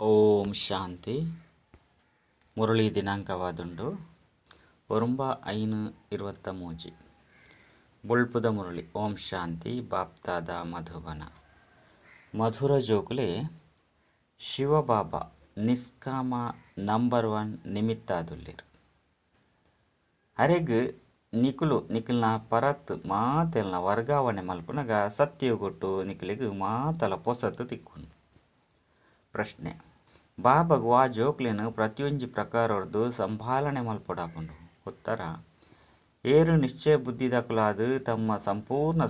ಓಂ ಶಾಂತಿ. ಮುರಳಿ ದಿನಾಂಕವಾದುಂಡು ಒರುಂಬ 5:23 ಬುಳ್ಪುದ ಮುರಳಿ. ಓಂ ಶಾಂತಿ. ಬಾಪ್ತಾದ ಮಧುಬನ. ಮಧುರ ಜೋಕುಲೆ ಶಿವಬಾಬಾ ನಿಷ್ಕಾಮ ನಂಬರ್ 1 ನಿಮಿತ್ತಾದುಲ್ಲೇರು. ಅರೆಗ್ ನಿಖಿಲ್ನ ಪರತ್ ಮಾತೆಲ್ನ ವರ್ಗಾವಣೆ ಮಲ್ಪುನಗ ಸತ್ಯ ಕೊಟ್ಟು ನಿಖಿಲಿಗೆ ಮಾತಲ ಪೊಸತ್ತು ತಿಕ್ಕುಂಡು. ಪ್ರಶ್ನೆ: ಬಾಬಾಗ ವಾ ಜೋಕ್ಲೆನು ಪ್ರತಿಯೊಂಜಿ ಪ್ರಕಾರದ್ದು ಸಂಭಾಲನೆ ಮಲ್ಪೊಡಾಪುಂಡು. ಉತ್ತರ: ಏರು ನಿಶ್ಚಯ ಬುದ್ಧಿದಕುಲಾದು ತಮ್ಮ ಸಂಪೂರ್ಣ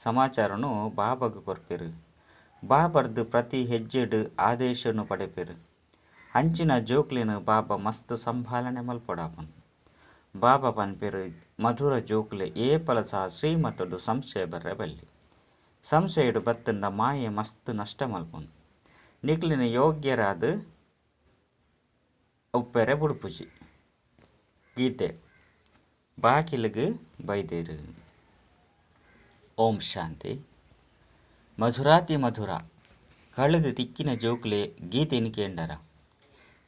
ಸಮಾಚಾರನು ಬಾಬಾಗ ಕೊರ್ಪೆರು. ಬಾಬರ್ದು ಪ್ರತಿ ಹೆಜ್ಜೆಡು ಆದೇಶನು ಪಡೆಪೆರು. ಅಂಚಿನ ಜೋಕ್ಲೆನು ಬಾಬಾ ಮಸ್ತ್ ಸಂಭಾಲನೆ ಮಲ್ಪೊಡಾಪುಂಡು. ಬಾಬಾ ಪನ್ಪೆರು ಮಧುರ ಜೋಕ್ಲೆ ಏಪಲ ಸಹ ಶ್ರೀಮತಡು ಸಂಶಯ ಬರ್ರೆ ಬಲ್ಲಿ. ಸಂಶಯಡು ಬತ್ತಂಡ ಮಾಯೆ ಮಸ್ತ್ ನಷ್ಟ ಮಲ್ಪುಂಡು. ನಿಕ್ಲಿನ ಯೋಗ್ಯರಾದ ಉಪ್ಪೆರೆ ಬುಡುಪುಜಿ. ಗೀತೆ ಬಾಕಿಲಿಗೆ ಬೈದೇರು. ಓಂ ಶಾಂತಿ. ಮಧುರಾತಿ ಮಧುರ ಕಳೆದು ತಿಕ್ಕಿನ ಜೋಕ್ಲೆ ಗೀತೆನಿ ಕೇಂಡರ.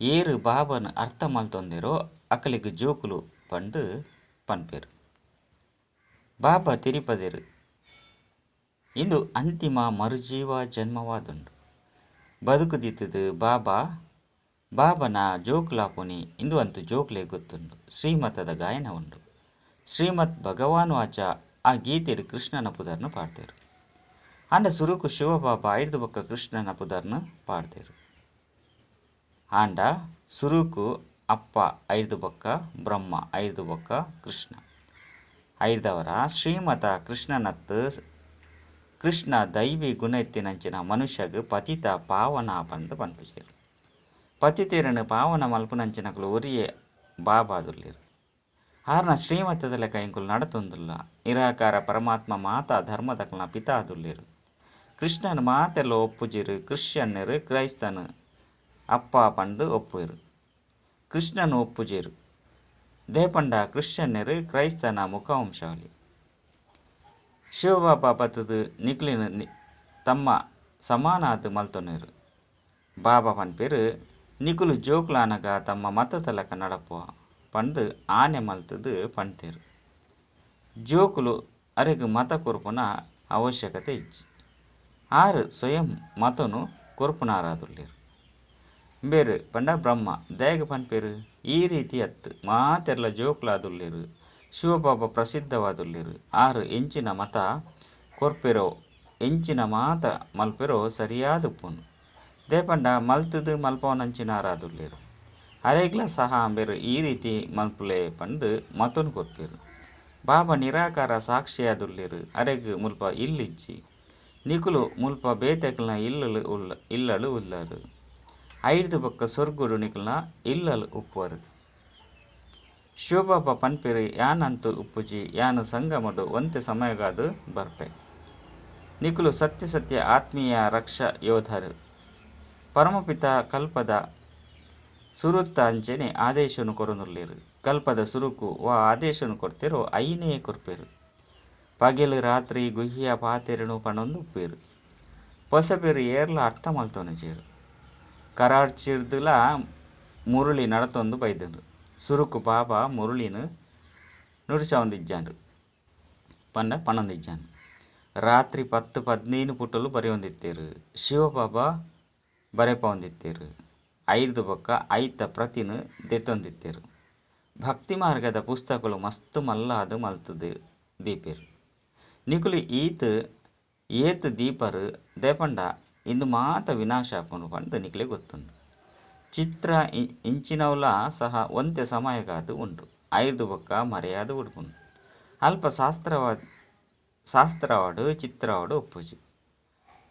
ಏರು ಬಾಬನ ಅರ್ಥ ಮಲ್ತೊಂದಿರೋ ಅಕಲಿಗೆ ಜೋಕುಲು ಪಂಡು ಪನ್ಪೆರು. ಬಾಬಾ ತಿರಿಪದೆರು. ಇಂದು ಅಂತಿಮ ಮರುಜೀವ ಜನ್ಮವಾದುಂಡು. ಬದುಕುದಿತ್ತದು ಬಾಬನ ಜೋಕುಲಾಪುನಿ ಇಂದು ಅಂತೂ ಜೋಕ್ಲೆ ಗೊತ್ತುಂಡು. ಶ್ರೀಮತದ ಗಾಯನ ಉಂಡು. ಶ್ರೀಮತ್ ಭಗವಾನ್ ವಾಚ ಆ ಗೀತೆಡು ಕೃಷ್ಣನ ಪುದರ್ನು ಪಾಡ್ತೇರು. ಆಂಡ ಸುರುಕು ಶಿವಬಾಬಾ 5 ಬೊಕ್ಕ ಕೃಷ್ಣನ ಪುದರ್ನು ಪಾಡ್ತೇರು. ಆಂಡ ಸುರುಕು ಅಪ್ಪ 5 ಬೊಕ್ಕ ಬ್ರಹ್ಮ 5 ಬೊಕ್ಕ ಕೃಷ್ಣ 5ದವರ ಶ್ರೀಮತ ಕೃಷ್ಣನತ್ತು ಕೃಷ್ಣ ದೈವಿ ಗುಣ ಎತ್ತಿನಂಚಿನ ಮನುಷ್ಯಗ್ ಪತಿತ ಪಾವನ ಪಂದು ಪನ್ಪುಜೇರು. ಪತಿತೇರನು ಪಾವನ ಮಲ್ಪುನಂಚಿನಕಲು ಒರಿಯೇ ಬಾಬಾದುಲ್ಲೇರು. ಆರ್ನ ಶ್ರೀಮತದ ಲೆಕ್ಕ ಇಂಕುಲು ನಡತೊಂದುಲ್ಲ. ನಿರಾಕಾರ ಪರಮಾತ್ಮ ಮಾತಾ ಧರ್ಮದಕಲ್ನ ಪಿತಾ ಆದುಲ್ಲೇರು. ಕೃಷ್ಣನ ಮಾತೆಲ್ಲ ಒಪ್ಪುಜಿರು. ಕ್ರಿಶ್ಚಿಯನ್ನರು ಕ್ರೈಸ್ತನು ಅಪ್ಪ ಪಂದು ಒಪ್ಪುವೆರು. ಕೃಷ್ಣನು ಒಪ್ಪುಜೇರು. ದೇಪಂಡ ಕ್ರಿಶ್ಚಿಯನ್ನರು ಕ್ರೈಸ್ತನ ಮುಖವಂಶಾವಳಿ. ಶಿವಬಾಬಾ ಬತ್ತದು ನಿಕ್ಲಿನ ತಮ್ಮ ಸಮಾನಾದ ಮಲ್ತೊನೆರು. ಬಾಬಾ ಪನ್ಪೇರು ನಿಕುಲು ಜೋಕ್ಲಾನಗ ತಮ್ಮ ಮತದ ಲೆಕ್ಕ ನಡಪುವ ಪಂದು ಆನೆ ಮಲ್ತದು ಪಣ್ತೇರು. ಜೋಕುಲು ಅರೆಗ್ ಮತ ಕೊರ್ಪುನ ಅವಶ್ಯಕತೆ ಇಜ್ಜಿ. ಆರು ಸ್ವಯಂ ಮತನು ಕೊರ್ಪುನಾರಾದುಲ್ಲೇರು. ಬೇರು ಪಂಡ ಬ್ರಹ್ಮ ದಯಗ ಪನ್ಪೇರು ಈ ರೀತಿ ಅತ್ತು ಮಾತೆಲ್ಲ ಜೋಕ್ಲಾದುಲ್ಲೇರು. ಶಿವಬಾಬಾ ಪ್ರಸಿದ್ಧವಾದುಲ್ಲೇರು. ಆರು ಎಂಚಿನ ಮತ ಕೊರ್ಪೆರೋ ಎಂಚಿನ ಮಾತ ಮಲ್ಪೆರೋ ಸರಿಯಾದ ಉಪ್ಪುನು. ದೇಪಂಡ ಮಲ್ತದು ಮಲ್ಪವನಂಚಿನಾರಾದುಲ್ಲೇರು. ಅರೆಗ್ಲ ಸಹ ಅಂಬೇರು ಈ ರೀತಿ ಮಲ್ಪುಲೆ ಪಂದು ಮತನು ಕೊರ್ಪೇರು. ಬಾಬಾ ನಿರಾಕಾರ ಸಾಕ್ಷಿಯಾದುಲ್ಲೇರು. ಅರೆಗ್ ಮುಲ್ಪ ಇಲ್ಲಿಜ್ಜಿ. ನಿಕುಲು ಮುಲ್ಪ ಬೇತೆಕಲ್ನ ಇಲ್ಲಳು ಉಲ್ಲರು. 5 ಬೊಕ್ಕ ಸೊರ್ಗುಡು ನಿಕಲ್ನ ಇಲ್ಲಲು ಉಪ್ಪುವರು. ಶಿವಬಾಬಾ ಪನ್ಪೇರು ಯಾನಂತೂ ಉಪ್ಪುಜಿ ಯಾನು ಸಂಗಮಡು ಒಂತೆ ಸಮಯಗಾದು ಬರ್ಪೆ. ನಿಕುಲು ಸತ್ಯ ಆತ್ಮೀಯ ರಕ್ಷ ಯೋಧರು. ಪರಮಪಿತ ಕಲ್ಪದ ಸುರುತ್ತ ಅಂಚೆನೆ ಆದೇಶನು ಕೊರನುಲ್ಲೇರು. ಕಲ್ಪದ ಸುರುಕು ವಾ ಆದೇಶನು ಕೊಡ್ತೇರೋ ಐನೇ ಕೊರ್ಪೇರು. ಪಗೆಲು ರಾತ್ರಿ ಗುಹ್ಯ ಪಾತೆರನು ಪಣೊಂದು ಉಪ್ಪೇರು. ಪೊಸಪೇರು ಏರ್ಲ ಅರ್ಥ ಮಲ್ತೊನಜೇರು. ಕರಾಡ್ಚಿರ್ದುಲ ಮುರುಳಿ ನಡತೊಂದು ಬೈದನು. ಸುರುಕು ಬಾಬಾ ಮುರುಳಿನ ನುಡಿಸೊಂದಿಜ್ಜಾಂಡು ಪಂಡ ಪಣೊಂದಿಜ್ಜಾನು. ರಾತ್ರಿ 10-15 ಪುಟಲು ಬರೆಯೊಂದಿತ್ತೇರು. ಶಿವಬಾಬಾ ಬರೆಪೊಂದಿತ್ತೇರು. 5 ಬೊಕ್ಕ 5 ಪ್ರತಿನು ದೆತ್ತೊಂದಿತ್ತೇರು. ಭಕ್ತಿ ಮಾರ್ಗದ ಪುಸ್ತಕಗಳು ಮಸ್ತ್ ಮಲ್ಲಾದು ಮಲ್ತದು ದೀಪೇರು. ನಿಕುಲು ಏತು ದೀಪರು ದೇಪಂಡ ಇಂದು ಮಾತ ವಿನಾಶ ಆಪುನು ಪಂಡು ನಿಕಲೆ ಗೊತ್ತುಂಡು. ಚಿತ್ರ ಇಂಚಿನವುಲ ಸಹ ಒಂತೆ ಸಮಯಗಾದು ಉಂಡು. 5 ಬೊಕ್ಕ ಮರೆಯಾದು ಉಡುಪುನು. ಅಲ್ಪ ಶಾಸ್ತ್ರವಾಡು ಚಿತ್ರವಾಡು ಉಪ್ಪುಜಿ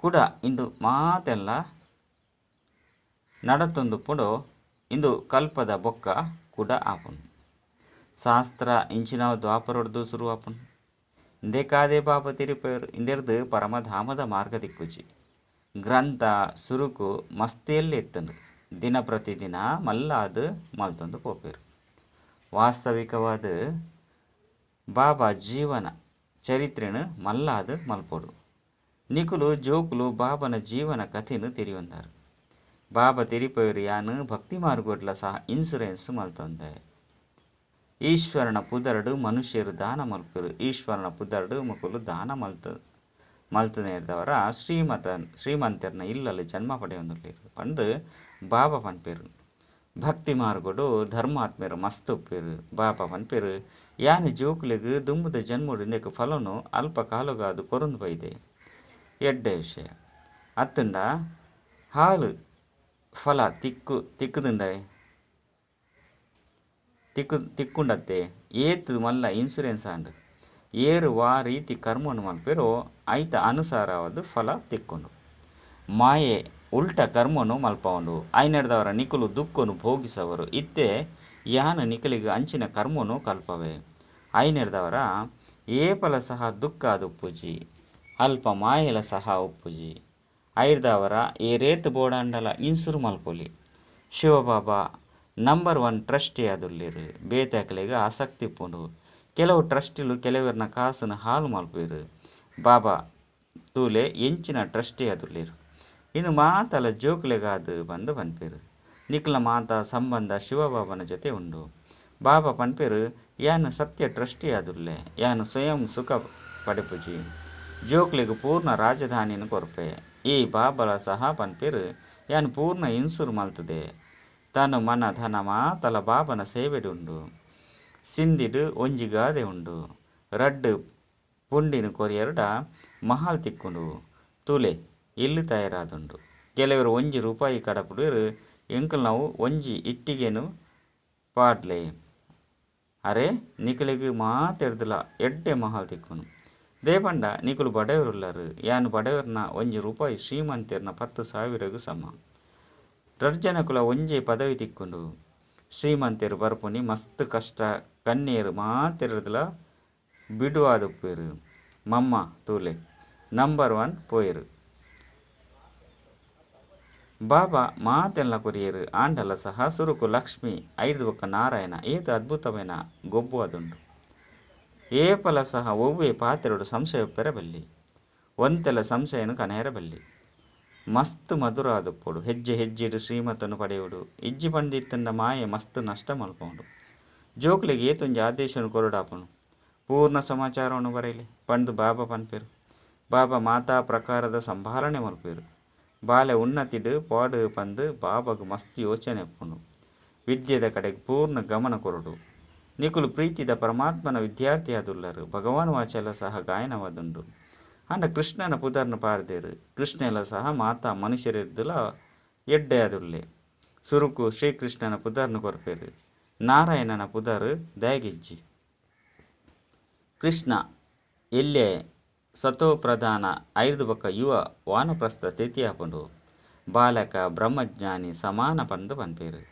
ಕೂಡ ಇಂದು ಮಾತೆಲ್ಲ ನಡತೊಂದುಪ್ಪುಂಡು. ಇಂದು ಕಲ್ಪದ ಬೊಕ್ಕ ಕೂಡ ಆಪುನು. ಶಾಸ್ತ್ರ ಇಂಚಿನವು ದ್ವಾಪರೊಡ್ದು ಶುರು ಆಪುನು. ಇಂದೇ ಕಾದೇ ಬಾಬಾ ತಿರುಪೇರು ಇಂದೆರ್ದು ಪರಮಧಾಮದ ಮಾರ್ಗ ದಿಕ್ಕುಜಿ. ಗ್ರಂಥ ಸುರುಕು ಮಸ್ತೆಯಲ್ಲಿ ಎತ್ತನು. ದಿನ ಪ್ರತಿದಿನ ಮಲ್ಲಾದು ಮಲ್ತೊಂದು ಪೋಪೇರು. ವಾಸ್ತವಿಕವಾದ ಬಾಬಾ ಜೀವನ ಚರಿತ್ರೆನು ಮಲ್ಲಾದು ಮಲ್ಪೊಡು. ನಿಕುಲು ಜೋಕುಲು ಬಾಬನ ಜೀವನ ಕಥೆನು ತಿರಿಯೊಂದಾರು. ಬಾಬಾ ತಿರಿಪೋಯರು ಯಾನು ಭಕ್ತಿ ಮಾರ್ಗೋಡ್ಲ ಸಹ ಇನ್ಸೂರೆನ್ಸ್ ಮಲ್ತೊಂದೆ. ಈಶ್ವರನ ಪುದರ್ಡು ಮನುಷ್ಯರು ದಾನ ಮಲ್ಪರು. ಈಶ್ವರನ ಪುದರ್ಡು ಮುಕುಲು ದಾನ ಮಲ್ತನೇರ್ದವರ ಶ್ರೀಮಂತರ್ನ ಇಲ್ಲಲ್ಲಿ ಜನ್ಮ ಪಡೆಯೊಂದುಲ್ಲೇರು ಪಂದು ಬಾಬಾ ಪನ್ಪೇರು. ಭಕ್ತಿ ಮಾರ್ಗೋಡು ಧರ್ಮಾತ್ಮೇರು ಮಸ್ತ್ ಉಪ್ಪೇರು. ಬಾಬಾ ಪನ್ಪೇರು ಯಾನು ಜೋಕುಲೆಗ್ ದುಂಬುದ ಜನ್ಮಡು ಇಂದೆಕ್ ಫಲನು ಅಲ್ಪ ಕಾಲುಗಾದು ಕೊರೊಂದು ಬೈದೆ ಎಡ್ಡೆ ವಿಷಯ ಅತ್ತಂಡ ಹಾಲು ಫಲ ತಿಕ್ಕುಂಡತ್ತೆ ಏತು ಮಲ್ಲ ಇನ್ಸೂರೆನ್ಸ್ ಆಂಡ್ ಏರು ವಾ ರೀತಿ ಕರ್ಮನು ಮಲ್ಪೇರೋ ಐತ ಅನುಸಾರವಾದ ಫಲ ತಿಕ್ಕೊಂಡು ಮಾಯೆ ಉಲ್ಟ ಕರ್ಮನು ಮಲ್ಪವಂಡು ಐನೆಡ್ದವರ ನಿಕುಲು ದುಃಖನು ಭೋಗಿಸವರು ಇತ್ತೆ ಯಾನ ನಿಕಲಿಗೆ ಅಂಚಿನ ಕರ್ಮನು ಕಲ್ಪವೆ. ಐನೆಡ್ದವರ ಏಪಲ ಸಹ ದುಃಖ ಅದು ಉಪ್ಪುಜಿ ಅಲ್ಪ ಮಾಯಲ ಸಹ ಉಪ್ಪುಜಿ ಐರ್ದವರ ಏ ರೇತು ಬೋಡಾಂಡಲ ಇನ್ಸುರು ಮಲ್ಪೊಲಿ. ಶಿವಬಾಬಾ ನಂಬರ್ 1 ಟ್ರಸ್ಟಿ ಅದುಲ್ಲೇರು. ಬೇತಾಕಲೆಗೆ ಆಸಕ್ತಿ ಇಪ್ಪುಂಡು. ಕೆಲವು ಟ್ರಸ್ಟಿಲು ಕೆಲವರಿನ ಕಾಸನ್ನು ಹಾಲು ಮಲ್ಪೇರು. ಬಾಬಾ ತೂಲೆ ಎಂಚಿನ ಟ್ರಸ್ಟಿ ಅದುಲ್ಲೇರು. ಇನ್ನು ಮಾತಲ ಜೋಕುಲೆಗಾದು ಬಂದು ಪನ್ಪೇರು. ನಿಕ್ಲ ಮಾತ ಸಂಬಂಧ ಶಿವಬಾಬನ ಜೊತೆ ಉಂಡು. ಬಾಬಾ ಪನ್ಪೇರು ಯಾನು ಸತ್ಯ ಟ್ರಸ್ಟಿ ಅದುಲ್ಲೆ ಯಾನು ಸ್ವಯಂ ಸುಖ ಪಡೆಪುಜಿ ಜೋಕ್ಲೆಗ್ ಪೂರ್ಣ ರಾಜಧಾನಿನ ಕೊರ್ಪೆ. ಈ ಬಾಬಲ ಸಹ ಪನ್ಪೇರು ಯಾನು ಪೂರ್ಣ ಇನ್ಸೂರು ಮಲ್ತದೆ ತಾನು ಮನ ಧನ ಮಾತಲ ಬಾಬನ ಸೇವೆಡು ಉಂಡು. ಸಿಂಧಿಡು ಒಂಜಿಗಾದೆ ಉಂಡು. ರಡ್ಡು ಪುಂಡಿನ ಕೊರಿಯರುಡ ಮಹಾಲ್ ತಿಕ್ಕುಂಡು ತೂಲೆ ಎಲ್ಲಿ ತಯಾರಾದುಂಡು. ಕೆಲವರು ₹1 ಕಡಪುಡರು ಎಂಕಲ್ ನಾವು ಒಂಜಿ ಇಟ್ಟಿಗೆನು ಪಾಡ್ಲೆ ಅರೆ ನಿಕಲಿಗೆ ಮಾತೆರ್ದಲ ಎಡ್ಡೆ ಮಹಾಲ್ ತಿಕ್ಕುನು ದೇಪಂಡ ನಿಕುಲು ಬಡವರುಲ್ಲರು ಯಾನು ಬಡವರ್ನ ₹1 ಶ್ರೀಮಂತರ್ನ 10,000ಗೂ ಸಮ. ರಡ್ಜನಕುಲ ಒಂಜೇ ಪದವಿ ತಿಕ್ಕುಂಡು. ಶ್ರೀಮಂತರು ಬರ್ಪುನಿ ಮಸ್ತ್ ಕಷ್ಟ ಕಣ್ಣೀರು ಮಾತೆರ್ದಲ ಬಿಡುವಾದುಪ್ಪೇರು ಮಮ್ಮ ತೂಲೆ ನಂಬರ್ 1 ಪೋಯರು. ಬಾಬಾ ಮಾತೆಲ್ಲ ಕೊರಿಯರು ಆಂಡಲ ಸಹ ಸುರುಕು ಲಕ್ಷ್ಮಿ ಐದು ಬೊಕ್ಕ ನಾರಾಯಣ ಏತು ಅದ್ಭುತమైన ಗೊಬ್ಬು ಅದುಂಡು. ಏಪಲ ಸಹ ಒವ್ವೇ ಪಾತೆರಡು ಸಂಶಯ ಪೆರಬಲ್ಲಿ ಒಂತೆಲ ಸಂಶಯನು ಕನೇರಬಲ್ಲಿ ಮಸ್ತ್ ಮಧುರ ಆದುಪ್ಪೊಡು ಹೆಜ್ಜೆ ಹೆಜ್ಜೆಡು ಶ್ರೀಮತನು ಪಡೆಯುವುದು ಇಜ್ಜಿ ಪಂಡಿತ್ತಂಡ ಮಾಯೆ ಮಸ್ತ್ ನಷ್ಟ ಮಲ್ಪುಂಡು. ಜೋಕ್ಲೆಗೆ ಏತೊಂಜಿ ಆದೇಶನು ಕೊರಡಾಪುನು ಪೂರ್ಣ ಸಮಾಚಾರವನ್ನು ಬರೆಯಲಿ ಪಂಡು ಬಾಬಾ ಪನ್ಪೇರು. ಬಾಬಾ ಮಾತಾ ಪ್ರಕಾರದ ಸಂಭಾಲನೆ ಮಲ್ಪೇರು. ಬಾಲೆ ಉನ್ನತಿಡು ಪಾಡು ಪಂದು ಬಾಬಾಗ ಮಸ್ತ್ ಯೋಚನೆ ಎಪ್ಪುಂಡು. ವಿದ್ಯೆದ ಕಡೆಗೆ ಪೂರ್ಣ ಗಮನ ಕೊರಡು. ನಿಕುಲು ಪ್ರೀತಿದ ಪರಮಾತ್ಮನ ವಿದ್ಯಾರ್ಥಿ ಆದುಲ್ಲರು. ಭಗವಾನ್ ವಾಚೆಲ್ಲ ಸಹ ಗಾಯನವಾದುಂಡು. ಅಂಡ ಕೃಷ್ಣನ ಪುದರ್ನ ಪಾಡ್ದೇರು. ಕೃಷ್ಣೆಲ್ಲ ಸಹ ಮಾತಾ ಮನುಷ್ಯರಿದ್ದುಲ ಎಡ್ಡೆ ಆದುಲ್ಲೆ ಸುರುಕು ಶ್ರೀಕೃಷ್ಣನ ಪುದರ್ನು ಕೊರ್ಪೇರು. ನಾರಾಯಣನ ಪುದರ್ ದಯಗಿಜ್ಜಿ. ಕೃಷ್ಣ ಎಲ್ಲೆ ಸತೋ ಪ್ರಧಾನ 5 ಬೊಕ್ಕ ಯುವ ವಾನಪ್ರಸ್ಥ ಸ್ಥಿತಿ ಆಪುಂಡು. ಬಾಲಕ ಬ್ರಹ್ಮಜ್ಞಾನಿ ಸಮಾನ ಪಂದು ಪನ್ಪೇರು.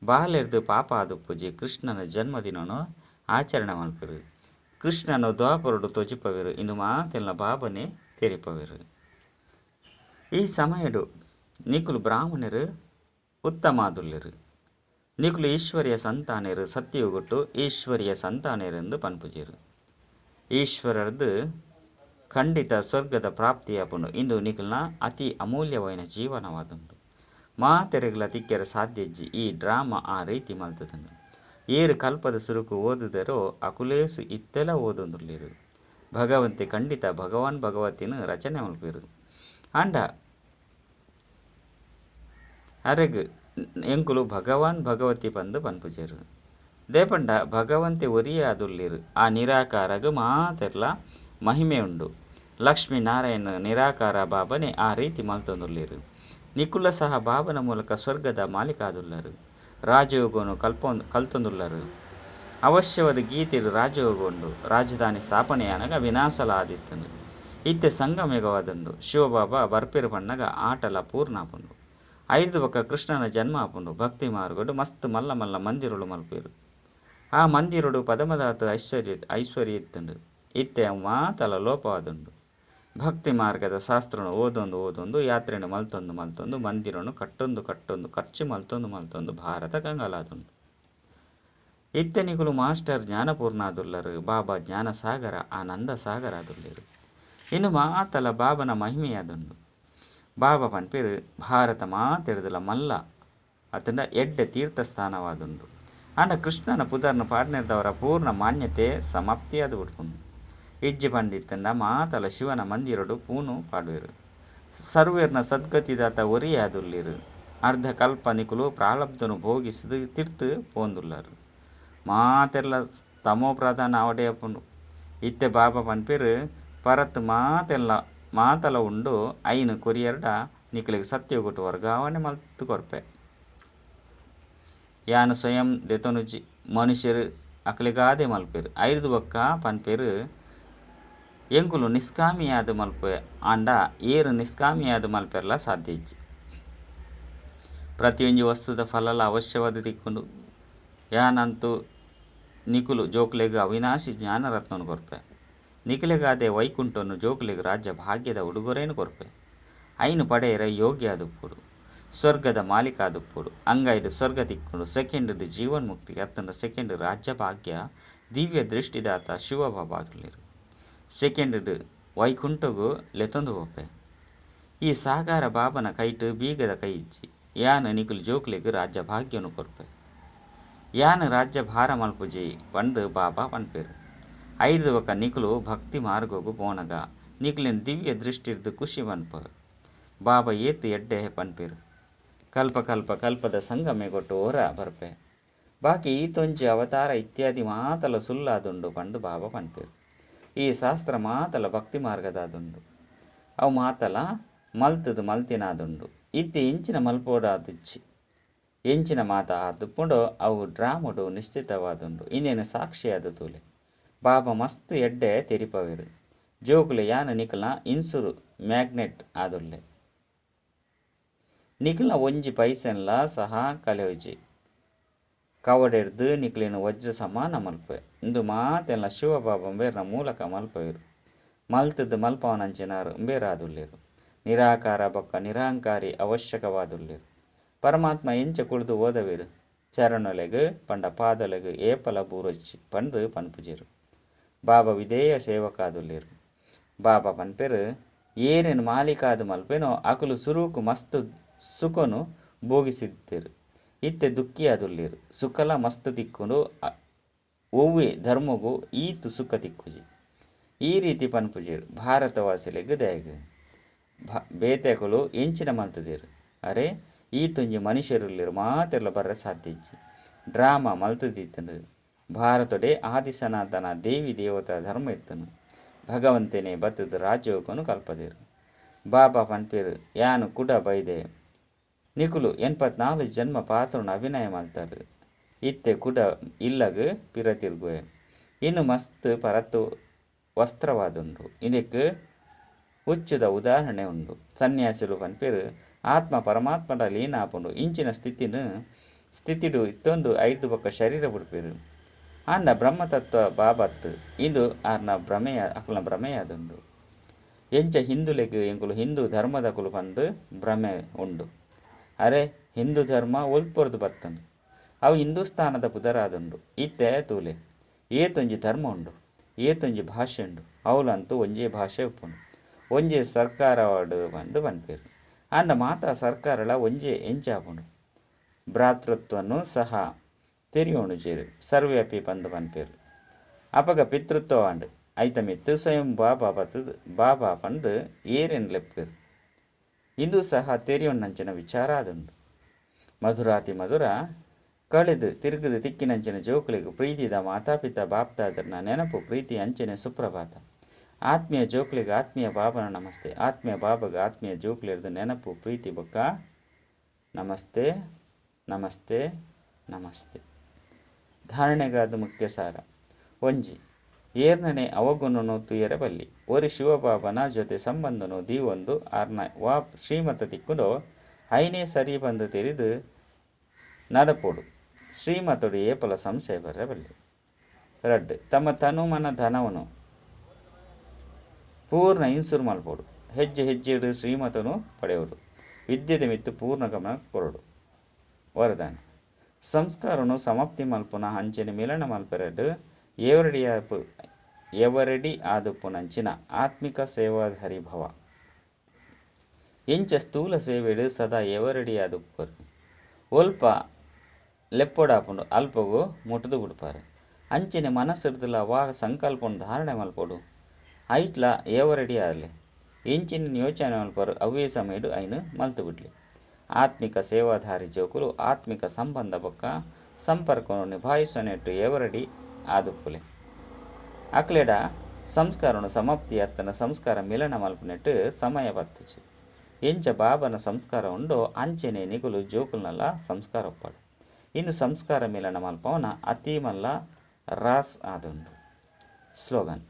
ಬಾಲೆರ್ದು ಪಾಪ ಆದುಪ್ಪುಜಿ ಕೃಷ್ಣನ ಜನ್ಮದಿನನು ಆಚರಣೆ ಮಲ್ಪೇರು. ಕೃಷ್ಣನು ದ್ವಾಪರುಡು ತೊಜಿಪವೆರು. ಇನ್ನು ಮಾತೆಲ್ಲ ಬಾಬನೆ ತೆರಿಪವೆರು. ಈ ಸಮಯಡು ನಿಕುಲು ಬ್ರಾಹ್ಮಣರು ಉತ್ತಮ ಆದುಲ್ಲೆರು. ನಿಕುಲು ಈಶ್ವರಿಯ ಸಂತಾನೆರು ಸತ್ಯಯುಗೊಟ್ಟು ಈಶ್ವರಿಯ ಸಂತಾನೆರೆಂದು ಪನ್ಪುಜೆರು. ಈಶ್ವರರ್ದು ಖಂಡಿತ ಸ್ವರ್ಗದ ಪ್ರಾಪ್ತಿಯಾಪುಂಡು. ಇಂದು ನಿಕಲ್ನ ಅತಿ ಅಮೂಲ್ಯವಾದ ಜೀವನವಾದುಂಡು. ಮಾತೆರೆಗ್ಲ ತಿಕ್ಕೆರ ಸಾಧ್ಯಜ್ಜಿ ಈ ಡ್ರಾಮಾ ಆ ರೀತಿ ಮಲ್ತದನು. ಏರು ಕಲ್ಪದ ಸುರುಕು ಓದುದರೋ ಅಕುಲೇಸು ಇತ್ತೆಲ ಓದೊಂದುಲ್ಲೇರು. ಭಗವಂತೆ ಖಂಡಿತ ಭಗವಾನ್ ಭಗವತಿನ ರಚನೆ ಮಲ್ಪೇರು. ಅಂಡ ಅರೆಗ್ ಎಂಕುಲು ಭಗವಾನ್ ಭಗವತಿ ಪಂದು ಪನ್ಪುಜೆರು. ದೇಪಂಡ ಭಗವಂತೆ ಒರಿಯೇ ಆದುಲ್ಲೇರು. ಆ ನಿರಾಕಾರಗ ಮಾತೆರ್ಲ ಮಹಿಮೆ ಉಂಡು. ಲಕ್ಷ್ಮೀ ನಾರಾಯಣ ನಿರಾಕಾರ ಬಾಬನೆ ಆ ರೀತಿ ಮಲ್ತೊಂದುಲ್ಲೇರು. ನಿಕುಲ ಸಹ ಬಾಬನ ಮೂಲಕ ಸ್ವರ್ಗದ ಮಾಲೀಕ ಆದುಲ್ಲರು. ರಾಜಯೋಗವನ್ನು ಕಲ್ತೊಂದುಲ್ಲರು. ಅವಶ್ಯವಾದ ಗೀತೆಡು ರಾಜಯೋಗ ಉಂಡು. ರಾಜಧಾನಿ ಸ್ಥಾಪನೆಯಾನಗ ವಿನಾಶಲ ಆದಿತ್ತನು. ಇತ್ತೆ ಸಂಗಮೇಗವಾದುಂಡು. ಶಿವಬಾಬಾ ಬರ್ಪೇರು ಪಣ್ಣಗ ಆಟಲ ಪೂರ್ಣ ಆಪುಂಡು. 5 ಬೊಕ್ಕ ಕೃಷ್ಣನ ಜನ್ಮ ಆಪುಂಡು. ಭಕ್ತಿ ಮಾರ್ಗಡು ಮಸ್ತ್ ಮಲ್ಲ ಮಲ್ಲ ಮಂದಿರುಳು ಮಲ್ಪೇರು. ಆ ಮಂದಿರುಡು ಪದಮದಾತ ಐಶ್ವರ್ಯ ಇತ್ತುಂಡು. ಇತ್ತೆ ಮಾತಲ ಲೋಪವಾದುಂಡು. ಭಕ್ತಿ ಮಾರ್ಗದ ಶಾಸ್ತ್ರನು ಓದೊಂದು ಯಾತ್ರೆನು ಮಲ್ತೊಂದು ಮಂದಿರನು ಕಟ್ಟೊಂದು ಖರ್ಚು ಮಲ್ತೊಂದು ಭಾರತ ಕಂಗಲಾದುಂಡು. ಇತ್ತೆ ನಿಕುಲು ಮಾಸ್ಟರ್ ಜ್ಞಾನಪೂರ್ಣ ಆದುಲ್ಲರು. ಬಾಬಾ ಜ್ಞಾನಸಾಗರ ಆನಂದ ಸಾಗರ ಆದುಲ್ಲೇರು. ಇನ್ನು ಮಾತಲ ಬಾಬನ ಮಹಿಮೆಯಾದುಂಡು. ಬಾಬಾ ಪನ್ಪೇರು ಭಾರತ ಮಾತೆರ್ದಲ ಮಲ್ಲ ಅತಂಡ ಎಡ್ಡೆ ತೀರ್ಥಸ್ಥಾನವಾದುಂಡು. ಅಂಡ ಕೃಷ್ಣನ ಪುದರ್ನ ಪಾಡ್ನೆರ್ದವರ ಪೂರ್ಣ ಮಾನ್ಯತೆ ಸಮಾಪ್ತಿಯಾದು ಬಿಡ್ಕೊಂಡು ಇಜ್ಜಿ ಪಂಡಿತ್ತಂಡ ಮಾತಲ ಶಿವನ ಮಂದಿರಡು ಪೂನು ಪಾಡುವೆರು. ಸರ್ವೇರ್ನ ಸದ್ಗತಿದಾತ ಒರಿಯಾದುಲ್ಲಿರು. ಅರ್ಧ ಕಲ್ಪ ನಿಕುಲು ಪ್ರಾರಬ್ಧನು ಭೋಗಿಸಿದು ತಿರ್ತು ಪೋಂದುಲ್ಲರು. ಮಾತೆರ್ಲ ತಮೋ ಪ್ರಧಾನ ಅವಡೆಯಪ್ಪುಂಡು. ಇತ್ತೆ ಬಾಬಾ ಪನ್ಪೇರು ಪರತ್ ಮಾತಲ ಉಂಡು ಐನು ಕೊರಿಯರ್ಡ ನಿಕಲಿಗೆ ಸತ್ಯ ಕೊಟ್ಟು ವರ್ಗಾವಣೆ ಮಲ್ತು ಕೊರ್ಪೆ. ಯಾನು ಸ್ವಯಂ ದೆತೊನುಜಿ ಮನುಷ್ಯರು ಅಕಲಿಗಾದೆ ಮಲ್ಪೇರು. ಐದು ಬೊಕ್ಕ ಪನ್ಪೇರು ಎಂಕುಲು ನಿಷ್ಕಾಮಿಯಾದ ಮಲ್ಪೆ ಆಂಡ ಏರು ನಿಷ್ಕಾಮಿಯಾದ ಮಲ್ಪೆರ್ಲ ಸಾಧ್ಯ ಇಜ್ಜಿ. ಪ್ರತಿಯೊಂದು ವಸ್ತುದ ಫಲಲ ಅವಶ್ಯವಾದ ತಿಕ್ಕೊಂಡು ಯಾನಂತೂ ನಿಕುಲು ಜೋಕ್ಲೆಗ್ ಅವಿನಾಶಿ ಜ್ಞಾನರತ್ನನು ಕೊರ್ಪೆ. ನಿಖಿಲೆಗಾದೆ ವೈಕುಂಠನು ಜೋಕ್ಲೆಗ್ ರಾಜ್ಯ ಭಾಗ್ಯದ ಉಡುಗೊರೆನು ಕೊರ್ಪೆ. ಐನು ಪಡೆಯರ ಯೋಗ್ಯ ಆದುಪ್ಪುಡು ಸ್ವರ್ಗದ ಮಾಲೀಕ ಆದುಪ್ಪುಡು. ಅಂಗೈಡು ಸ್ವರ್ಗ ತಿಕ್ಕೊಂಡು ಸೆಕೆಂಡ್ ಜೀವನ್ಮುಕ್ತಿ ಅತ್ತಂಡ ಸೆಕೆಂಡ್ ರಾಜ್ಯ ಭಾಗ್ಯ ದಿವ್ಯ ದೃಷ್ಟಿದಾತ ಶಿವಬಾಬಾದುಲ್ಲಿರು. ಸೆಕೆಂಡ್ ವೈಕುಂಠಗೂ ಲೆತೊಂದು ಹೋಪೆ. ಈ ಸಾಗಾರ ಬಾಬನ ಕೈಟು ಬೀಗದ ಕೈ ಇಜ್ಜಿ ಯಾನು ನಿಕುಲು ಜೋಕ್ಲೆಗ್ ರಾಜ್ಯ ಭಾಗ್ಯನು ಕೊರ್ಪೆ. ಯಾನು ರಾಜ್ಯ ಭಾರ ಮಲ್ಪುಜಿ ಪಂಡು ಬಾಬಾ ಪನ್ಪೇರು. ಐದು ಬೊಕ ನಿಕುಲು ಭಕ್ತಿ ಮಾರ್ಗೋಗು ಪೋನಗ ನಿಕುಲಿನ ದಿವ್ಯ ದೃಷ್ಟಿರ್ದು ಖುಷಿ ಪನ್ಪರು. ಬಾಬಾ ಏತು ಎಡ್ಡೆ ಪನ್ಪೇರು. ಕಲ್ಪ ಕಲ್ಪ ಕಲ್ಪದ ಸಂಗಮೆ ಕೊಟ್ಟು ಹೊರ ಬರ್ಪೆ. ಬಾಕಿ ಈತೊಂಜಿ ಅವತಾರ ಇತ್ಯಾದಿ ಮಾತಲ ಸುಲ್ಲಾದುಂಡು ಪಂಡು ಬಾಬಾ ಪನ್ಪೇರು. ಈ ಶಾಸ್ತ್ರ ಮಾತಲ ಭಕ್ತಿ ಮಾರ್ಗದಾದುಂಡು. ಅವು ಮಾತಲ ಮಲ್ತದು ಮಲ್ತಿನಾದುಂಡು. ಇತ್ತೆ ಇಂಚಿನ ಮಲ್ಪೋಡಾದುಚ್ಚಿ ಎಂಚಿನ ಮಾತ ಆದುಪ್ಪುಂಡು ಅವು ಡ್ರಾಮುಡು ನಿಶ್ಚಿತವಾದುಂಡು. ಇನ್ನೇನು ಸಾಕ್ಷಿಯಾದ ತೂಲೆ ಬಾಬಾ ಮಸ್ತ್ ಎಡ್ಡೆ ತೆರಿಪವೆರು. ಜೋಕುಲೆ ಯಾನು ನಿಕಲ್ನ ಇನ್ಸುರು ಮ್ಯಾಗ್ನೆಟ್ ಆದುಲ್ಲೆ. ನಿಕಲ್ನ ಒಂಜಿ ಪೈಸೆನ್ಲ ಸಹ ಕಲೆಯುಜಿ ಕವಡೆರ್ದು ನಿಕಲಿನ ವಜ್ರ ಸಮಾನ ಮಲ್ಪೆ. ಇಂದು ಮಾತೆಲ್ಲ ಶಿವಬಾಬಾ ಬೇರ್ನ ಮೂಲಕ ಮಲ್ಪವೆರು. ಮಲ್ತದ್ದು ಮಲ್ಪವನಂಚಿನಾರು ಬೇರಾದುಲ್ಲೇರು. ನಿರಾಕಾರ ಬೊಕ್ಕ ನಿರಾಂಕಾರಿ ಅವಶ್ಯಕವಾದುಲ್ಲೇರು. ಪರಮಾತ್ಮ ಎಂಚ ಕುಳಿದು ಓದವೇರು. ಚರಣಲೆಗ್ ಪಂಡ ಪಾದಲೆಗ್ ಏಪಲ ಬೂರೊಚ್ಚಿ ಪಂಡು ಪನ್ಪುಜೇರು. ಬಾಬಾ ವಿಧೇಯ ಸೇವಕಾದುಲ್ಲೇರು. ಬಾಬಾ ಪನ್ಪೇರು ಏನೇನು ಮಾಲೀಕಾದು ಮಲ್ಪೇನೋ ಅಕುಲು ಸುರೂಕು ಮಸ್ತ್ ಸುಖನು ಭೋಗಿಸಿದ್ದೇರು. ಇತ್ತೆ ದುಃಖಿಯಾದುಲ್ಲೇರು. ಸುಖಲ ಮಸ್ತ್ ತಿಕ್ಕುಂಡು ಒವ್ವೆ ಧರ್ಮಗೂ ಈತು ಸುಖ ತಿಕ್ಕುಜಿ. ಈ ರೀತಿ ಪನ್ಪುಜೇರು. ಭಾರತವಾಸಿಲೆಗ್ ದಯಗ್ ಬೇತೆಕುಲು ಎಂಚಿನ ಮಲ್ತುದೇರು. ಅರೆ ಈತೊಂಜಿ ಮನುಷ್ಯರುಲ್ಲಿರು ಮಾತೆರ್ಲ ಬರ್ರೆ ಸಾಧ್ಯ ಇಜ್ಜಿ. ಡ್ರಾಮಾ ಮಲ್ತುದಿತ್ತನು. ಭಾರತೊಡೆ ಆದಿ ಸನಾತನ ದೇವಿ ದೇವತಾ ಧರ್ಮ ಇತ್ತನು. ಭಗವಂತನೇ ಬತ್ತದ ರಾಜ್ಯೋಗನು ಕಲ್ಪದೇರು. ಬಾಬಾ ಪನ್ಪೇರು ಯಾನು ಕುಡ ಬೈದೆ ನಿಕುಲು 84 ಜನ್ಮ ಪಾತ್ರನ ಅಭಿನಯ ಮಲ್ತಾರು. ಇತ್ತೆ ಕುಡ ಇಲ್ಲಗ್ ಪಿರತಿರ್ಗುವೆ. ಇನ್ನು ಮಸ್ತ್ ಪರತ್ತು ವಸ್ತ್ರವಾದುಂಡು. ಇದಕ್ಕೆ ಹುಚ್ಚುದ ಉದಾಹರಣೆ ಉಂಡು. ಸನ್ಯಾಸಿಲು ಪನ್ಪೇರು ಆತ್ಮ ಪರಮಾತ್ಮಡ ಲೀನಾಪುಂಡು. ಇಂಚಿನ ಸ್ಥಿತಿಡು ಇತ್ತೊಂದು 5 ಬೊಕ್ಕ ಶರೀರ ಬಿಡ್ಪೇರು. ಆಂಡ ಬ್ರಹ್ಮತತ್ವ ಬಾಬತ್ತು ಇದು ಅಕಲ್ನ ಭ್ರಮೆಯಾದುಂಡು. ಎಂಚ ಹಿಂದುಲೆಗ್ ಎಂಕುಲು ಹಿಂದೂ ಧರ್ಮದ ಕುಲು ಪಂದು ಭ್ರಮೆ ಉಂಡು. ಅರೆ ಹಿಂದೂ ಧರ್ಮ ಒಲ್ಪೊರ್ದು ಬತ್ತನು. ಅವು ಹಿಂದೂಸ್ತಾನದ ಪುದರಾದುಂಡು. ಇತ್ತೆ ತೂಲೆ ಏತೊಂಜಿ ಧರ್ಮ ಉಂಡು. ಏತೊಂಜಿ ಭಾಷೆ ಉಂಡು. ಅವಲಂತೂ ಒಂಜೇ ಭಾಷೆ ಉಪ್ಪುಂಡು. ಒಂಜೇ ಸರ್ಕಾರವಾಡು ಪಂದು ಪನ್ಪೇರು. ಆಂಡ ಮಾತ ಸರ್ಕಾರಲ ಒಂಜೇ ಎಂಚಾಪುಂಡು. ಭ್ರಾತೃತ್ವನು ಸಹ ತೆರಿಯೋಣು ಜೇರು. ಸರ್ವ್ಯಾಪಿ ಪಂದು ಪನ್ಪೇರು. ಅಪಗ ಪಿತೃತ್ವ ವಾಂಡು ಐತ ಮಿತ್ತು ಸ್ವಯಂ ಬಾಬಾ ಪಂದು ಏರೇನು ಲೆಪ್ಪೇರು. ಇಂದು ಸಹ ತೆರಿಯೋಣ್ಣಂಚಿನ ವಿಚಾರ ಆದುಂಡು. ಮಧುರಾತಿ ಮಧುರ ಕಳೆದು ತಿರುಗದು ತಿಕ್ಕಿನಂಚಿನ ಜೋಕುಲಿಗೆ ಪ್ರೀತಿದ ಮಾತಾಪಿತ ಬಾಪ್ತಾದರ್ನ ನೆನಪು ಪ್ರೀತಿ ಅಂಚನೆ ಸುಪ್ರಭಾತ. ಆತ್ಮೀಯ ಜೋಕುಲಿಗೆ ಆತ್ಮೀಯ ಬಾಬನ ನಮಸ್ತೆ. ಆತ್ಮೀಯ ಬಾಬಾಗ ಆತ್ಮೀಯ ಜೋಕುಲಿರ್ದು ನೆನಪು ಪ್ರೀತಿ ಬೊಕ್ಕ ನಮಸ್ತೆ ನಮಸ್ತೆ ನಮಸ್ತೆ. ಧಾರಣೆಗಾದ ಮುಖ್ಯ ಸಾರ ಒಂಜಿ ಏರ್ನನೆ ಅವಗುಣನು ತುಯರೆ ಬಲ್ಲಿ. ಒರಿ ಶಿವಬಾಬನ ಜೊತೆ ಸಂಬಂಧನು ದೀವೊಂದು ಆರ್ನ ವಾ ಶ್ರೀಮತ ತಿಕ್ಕುಂಡು ಐನೇ ಸರಿ ಬಂದು ತೆರಿದು ನಡಪೋಡು. ಶ್ರೀಮತುಡು ಏಪಲ ಸಂಶಯ ಬರ ಬಲ್ಲಿ. ರಡ್ ತಮ್ಮ ತನುಮನ ಧನವನು ಪೂರ್ಣ ಇನ್ಸುರು ಮಲ್ಪೋಡು. ಹೆಜ್ಜೆ ಹೆಜ್ಜೆಡು ಶ್ರೀಮತನು ಪಡೆಯುವುದು. ವಿದ್ಯೆದ ಮಿತ್ತು ಪೂರ್ಣ ಗಮನ ಕೊರಡು. ವರದಾನ ಸಂಸ್ಕಾರನು ಸಮಾಪ್ತಿ ಮಲ್ಪುನ ಅಂಚನೆ ಮಿಲನ ಮಲ್ಪೆರಡು ಎವರಡಿ ಆದುಪ್ಪುನಂಚಿನ ಆತ್ಮಿಕ ಸೇವಾಧಾರಿ ಭವ. ಎಂಚ ಸ್ಥೂಲ ಸೇವೆಡು ಸದಾ ಎವರಡಿ ಆದುಪ್ಪರು ಒಲ್ಪ ಲೆಪ್ಪೊಡಾಪುಂಡು ಅಲ್ಪಗು ಮುಟ್ಟದು ಬಿಡ್ಪಾರು ಅಂಚನೆ ಮನಸ್ಸಿಡ್ದಲ ವಾಗ ಸಂಕಲ್ಪವನ್ನು ಧಾರಣೆ ಮಲ್ಪೊಡು ಐಟ್ಲ ಎವರಡಿ ಆಗಲಿ ಎಂಚಿನ ಯೋಚನೆ ಮಲ್ಪರು ಅವೇ ಸಮಯಡು ಐನು ಮಲ್ತು ಬಿಡ್ಲಿ ಆತ್ಮಿಕ ಸೇವಾಧಾರಿ ಜೋಕುಲು ಆತ್ಮಿಕ ಸಂಬಂಧ ಬೊಕ್ಕ ಸಂಪರ್ಕವನ್ನು ನಿಭಾಯಿಸನೆಟ್ಟು ಎವರಡಿ ಆದುಪ್ಪುಲೆ ಅಕ್ಲೆಡ ಸಂಸ್ಕಾರನು ಸಮಾಪ್ತಿ ಅತ್ತನ ಸಂಸ್ಕಾರ ಮಿಲನ ಮಲ್ಪನೆಟ್ಟು ಸಮಯ ಬತ್ತುಜಿ ಎಂಚ ಬಾಬನ ಸಂಸ್ಕಾರ ಉಂಡೋ ಅಂಚನೆ ನಿಗುಲು ಜೋಕುಲ್ನಲ್ಲ ಸಂಸ್ಕಾರ ಒಪ್ಪಾಡು ಇನ್ನು ಸಂಸ್ಕಾರ ಮಿಲನ ಮಲ್ಪವನ ಅತಿ ಮಲ್ಲ ರಾಸ್ ಆದುಂಡು ಸ್ಲೋಗನ್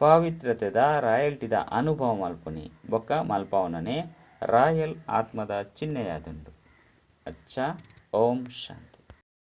ಪಾವಿತ್ರ್ಯತೆದ ರಾಯಲ್ಟಿದ ಅನುಭವ ಮಲ್ಪುನಿ ಬೊಕ್ಕ ಮಲ್ಪವನನೇ ರಾಯಲ್ ಆತ್ಮದ ಚಿಹ್ನೆಯಾದುಂಡು ಅಚ್ಚ ಓಂ ಶಾಂತಿ.